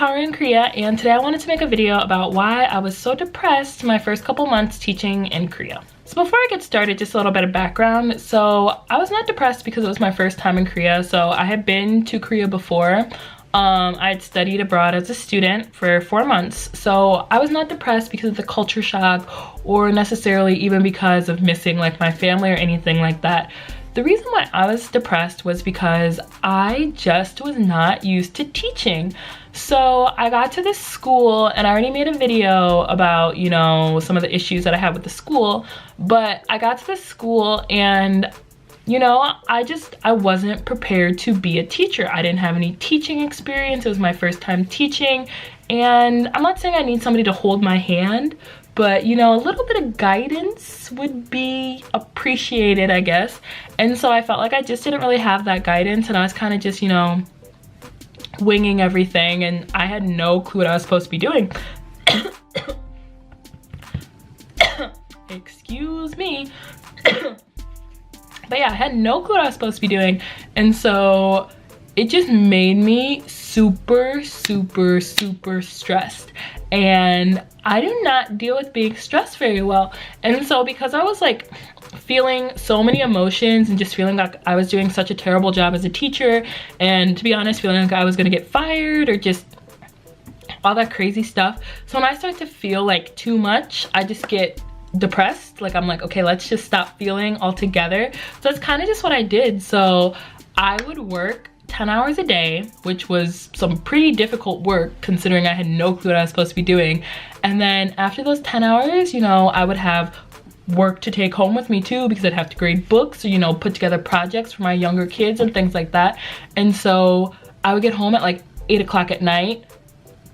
Haruinkorea, and today I wanted to make a video about why I was so depressed my first couple months teaching in Korea. So before I get started, just a little bit of background. So I was not depressed because it was my first time in Korea. So I had been to Korea before. I had studied abroad as a student for 4 months. So I was not depressed because of the culture shock or necessarily even because of missing like my family or anything like that. The reason why I was depressed was because I just was not used to teaching. So I got to this school and I already made a video about, you know, some of the issues that I had with the school, but I got to this school and, you know, I wasn't prepared to be a teacher. I didn't have any teaching experience. It was my first time teaching. And I'm not saying I need somebody to hold my hand, but you know, a little bit of guidance would be appreciated, I guess. And so I felt like I just didn't really have that guidance, and I was kind of just, you know, winging everything, and I had no clue what I was supposed to be doing. Excuse me. But yeah, I had no clue what I was supposed to be doing, and so it just made me super stressed, and I do not deal with being stressed very well. And so because I was like feeling so many emotions and just feeling like I was doing such a terrible job as a teacher, and to be honest, feeling like I was gonna get fired or just all that crazy stuff. So when I start to feel like too much, I just get depressed. Like I'm like, okay, let's just stop feeling altogether. So that's kind of just what I did. So I would work 10 hours a day, which was some pretty difficult work considering I had no clue what I was supposed to be doing. And then after those 10 hours, you know, I would have work to take home with me too, because I'd have to grade books or, you know, put together projects for my younger kids and things like that. And so I would get home at like 8 o'clock at night,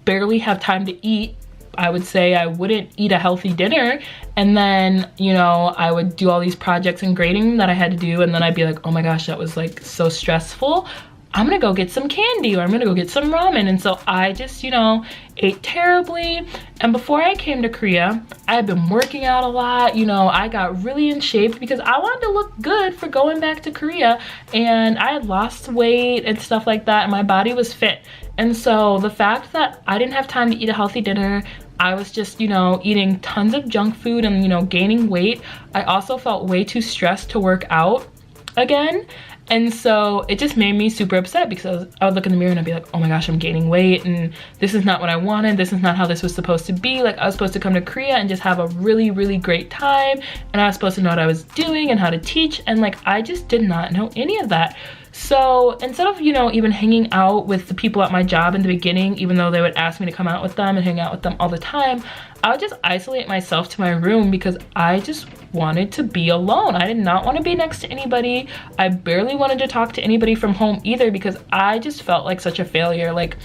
barely have time to eat. I would say I wouldn't eat a healthy dinner, and then, you know, I would do all these projects and grading that I had to do, and then I'd be like, oh my gosh, that was like so stressful. I'm gonna go get some candy, or I'm gonna go get some ramen. And so I just, you know, ate terribly. And before I came to Korea, I had been working out a lot. You know, I got really in shape because I wanted to look good for going back to Korea, and I had lost weight and stuff like that, and my body was fit. And so the fact that I didn't have time to eat a healthy dinner, I was just, you know, eating tons of junk food and, you know, gaining weight. I also felt way too stressed to work out again. And so it just made me super upset because I would look in the mirror and I'd be like, oh my gosh, I'm gaining weight, and this is not what I wanted. This is not how this was supposed to be. Like, I was supposed to come to Korea and just have a really great time, and I was supposed to know what I was doing and how to teach, and like, I just did not know any of that. So instead of, you know, even hanging out with the people at my job in the beginning, even though they would ask me to come out with them and hang out with them all the time, I would just isolate myself to my room because I just wanted to be alone. I did not want to be next to anybody. I barely wanted to talk to anybody from home either because I just felt like such a failure. Like,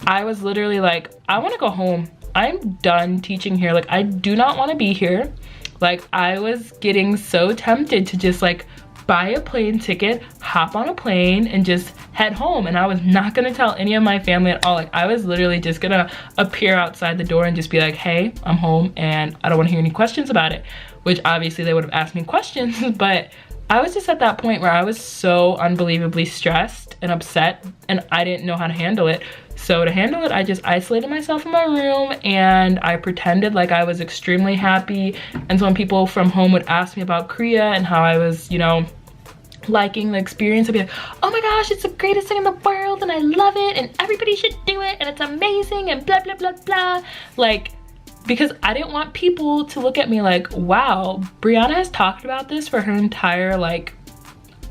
I was literally like, I want to go home. I'm done teaching here. Like, I do not want to be here. Like, I was getting so tempted to just like buy a plane ticket, hop on a plane, and just head home. And I was not gonna tell any of my family at all. Like, I was literally just gonna appear outside the door and just be like, hey, I'm home and I don't wanna hear any questions about it. Which obviously they would have asked me questions, but I was just at that point where I was so unbelievably stressed and upset, and I didn't know how to handle it. So to handle it, I just isolated myself in my room and I pretended like I was extremely happy. And so when people from home would ask me about Korea and how I was, you know, liking the experience, I'd be like, oh my gosh, it's the greatest thing in the world and I love it and everybody should do it and it's amazing and blah blah blah blah. Like, because I didn't want people to look at me like, wow, Brianna has talked about this for her entire, like,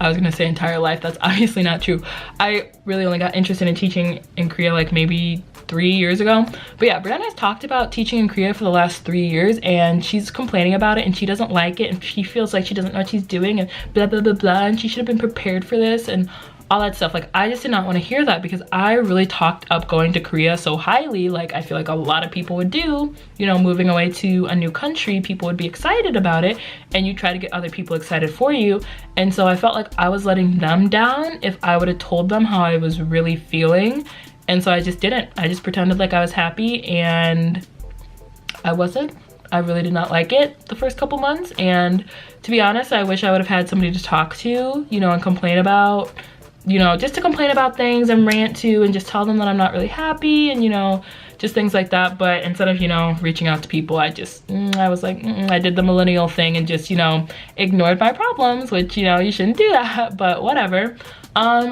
I was gonna say entire life. That's obviously not true. I really only got interested in teaching in Korea like maybe 3 years ago. But yeah, Brianna has talked about teaching in Korea for the last 3 years, and she's complaining about it and she doesn't like it and she feels like she doesn't know what she's doing and blah blah blah blah, and she should have been prepared for this and all that stuff. Like, I just did not want to hear that because I really talked up going to Korea so highly. Like, I feel like a lot of people would do, you know, moving away to a new country, people would be excited about it, and you try to get other people excited for you. And so I felt like I was letting them down if I would have told them how I was really feeling. And so I just didn't. I just pretended like I was happy, and I wasn't. I really did not like it the first couple months, and to be honest, I wish I would have had somebody to talk to, you know, and complain about you know, just to complain about things and rant to and just tell them that I'm not really happy and, you know, just things like that. But instead of, you know, reaching out to people, I was like, I did the millennial thing and just, you know, ignored my problems, which, you know, you shouldn't do that, but whatever.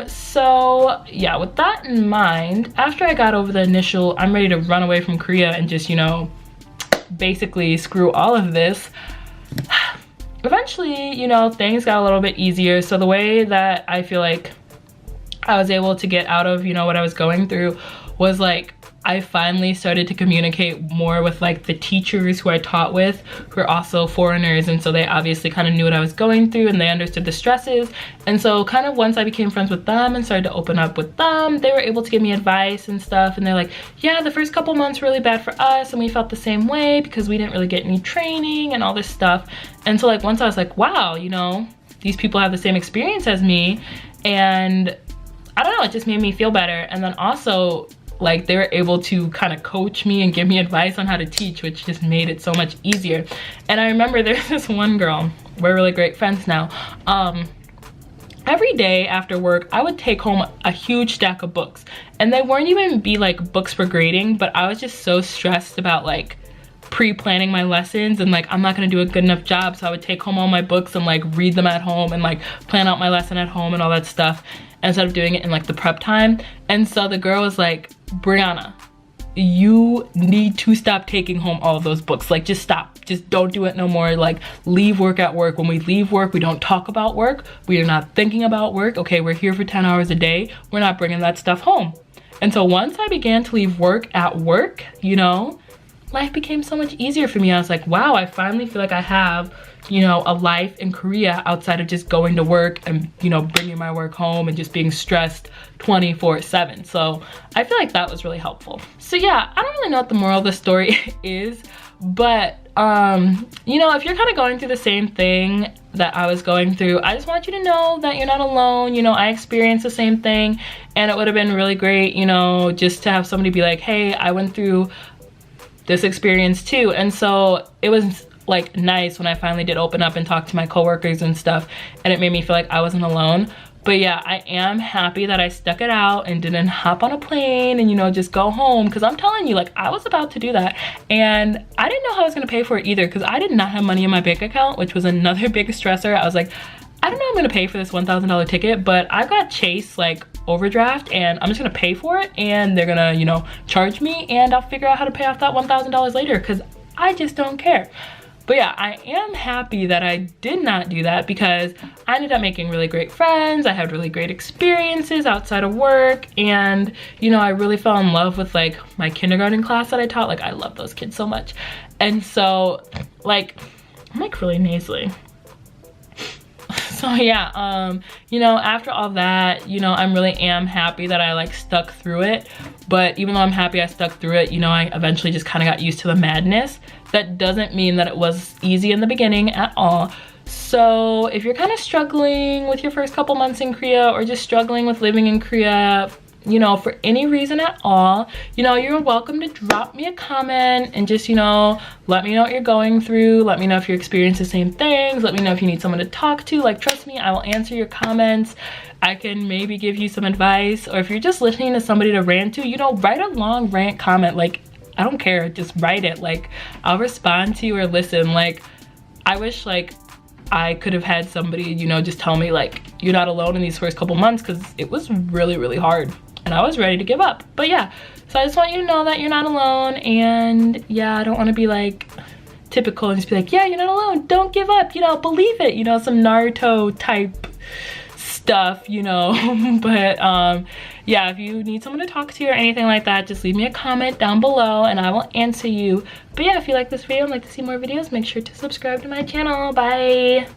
So yeah, with that in mind, after I got over the initial, I'm ready to run away from Korea and just, you know, basically screw all of this, eventually, you know, things got a little bit easier. So the way that I feel like I was able to get out of, you know, what I was going through was like, I finally started to communicate more with like the teachers who I taught with, who are also foreigners, and so they obviously kind of knew what I was going through and they understood the stresses. And so kind of once I became friends with them and started to open up with them, they were able to give me advice and stuff, and they're like, yeah, the first couple months were really bad for us and we felt the same way because we didn't really get any training and all this stuff. And so like once I was like, wow, you know, these people have the same experience as me, and I don't know, it just made me feel better. And then also like they were able to kind of coach me and give me advice on how to teach, which just made it so much easier. And I remember there's this one girl, we're really great friends now. Every day after work, I would take home a huge stack of books, and they weren't even be like books for grading, but I was just so stressed about like pre-planning my lessons and like I'm not gonna do a good enough job, so I would take home all my books and like read them at home and like plan out my lesson at home and all that stuff instead of doing it in like the prep time. And so the girl was like, Brianna, you need to stop taking home all of those books. Like just stop, just don't do it no more. Like leave work at work. When we leave work, we don't talk about work. We are not thinking about work. Okay, we're here for 10 hours a day. We're not bringing that stuff home. And so once I began to leave work at work, you know, life became so much easier for me. I was like, wow, I finally feel like I have, you know, a life in Korea outside of just going to work and, you know, bringing my work home and just being stressed 24/7. So I feel like that was really helpful. So yeah, I don't really know what the moral of the story is, but you know, if you're kind of going through the same thing that I was going through, I just want you to know that you're not alone. You know, I experienced the same thing, and it would have been really great, you know, just to have somebody be like, hey, I went through this experience too. And so it was like nice when I finally did open up and talk to my coworkers and stuff, and it made me feel like I wasn't alone. But yeah, I am happy that I stuck it out and didn't hop on a plane and, you know, just go home, because I'm telling you, like, I was about to do that and I didn't know how I was gonna pay for it either, because I did not have money in my bank account, which was another big stressor. I was like, I don't know I'm gonna pay for this $1,000 ticket, but I've got Chase like overdraft and I'm just gonna pay for it, and they're gonna, you know, charge me, and I'll figure out how to pay off that $1,000 later, because I just don't care. But yeah, I am happy that I did not do that, because I ended up making really great friends. I had really great experiences outside of work, and you know, I really fell in love with like my kindergarten class that I taught. Like I love those kids so much. And so like, I'm like really nasally. So yeah, you know, after all that, you know, I'm really am happy that I like stuck through it. But even though I'm happy I stuck through it, you know, I eventually just kind of got used to the madness. That doesn't mean that it was easy in the beginning at all. So if you're kind of struggling with your first couple months in Korea, or just struggling with living in Korea, you know, for any reason at all, you know, you're welcome to drop me a comment and just, you know, let me know what you're going through. Let me know if you experience the same things. Let me know if you need someone to talk to. Like, trust me, I will answer your comments. I can maybe give you some advice. Or if you're just listening to somebody to rant to, you know, write a long rant comment. Like, I don't care, just write it. Like, I'll respond to you or listen. Like, I wish like I could have had somebody, you know, just tell me like, you're not alone in these first couple months, because it was really, really hard. And I was ready to give up. But yeah, so I just want you to know that you're not alone. And yeah, I don't want to be like typical and just be like, yeah, you're not alone, don't give up, you know, believe it, you know, some Naruto type stuff, you know. But yeah, if you need someone to talk to or anything like that, just leave me a comment down below and I will answer you. But yeah, if you like this video and like to see more videos, make sure to subscribe to my channel. Bye.